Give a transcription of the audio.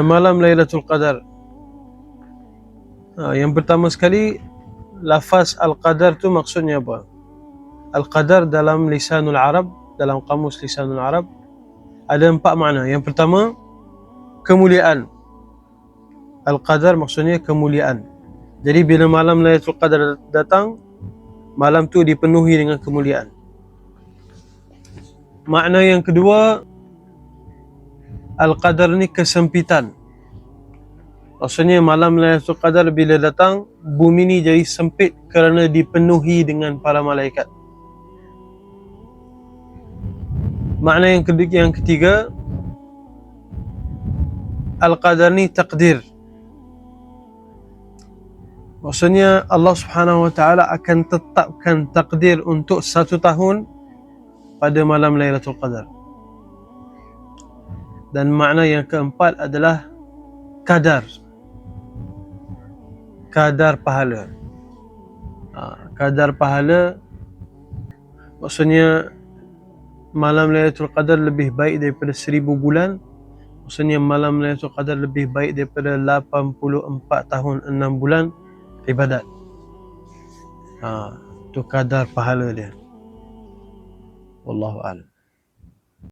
Malam Lailatul Qadar. Yang pertama sekali, lafaz Al-Qadar tu maksudnya apa? Al-Qadar dalam lisanul Arab, dalam kamus lisanul Arab, ada 4 makna. Yang pertama, kemuliaan. Al-Qadar maksudnya kemuliaan. Jadi bila malam Lailatul Qadar datang, malam tu dipenuhi dengan kemuliaan. Makna yang kedua, Al-Qadar ni kesempitan. Maksudnya malam Lailatul Qadar bila datang, bumi ni jadi sempit kerana dipenuhi dengan para malaikat. Makna yang ketiga, Al-Qadar ni takdir. Maksudnya Allah Subhanahu Wa Taala akan tetapkan takdir untuk 1 tahun pada malam Lailatul Qadar. Dan makna yang keempat adalah kadar. Kadar pahala. Kadar pahala maksudnya malam Lailatul Qadar lebih baik daripada 1000 bulan. Maksudnya malam Lailatul Qadar lebih baik daripada 84 tahun 6 bulan ibadat. Itu kadar pahala dia. Wallahu a'lam.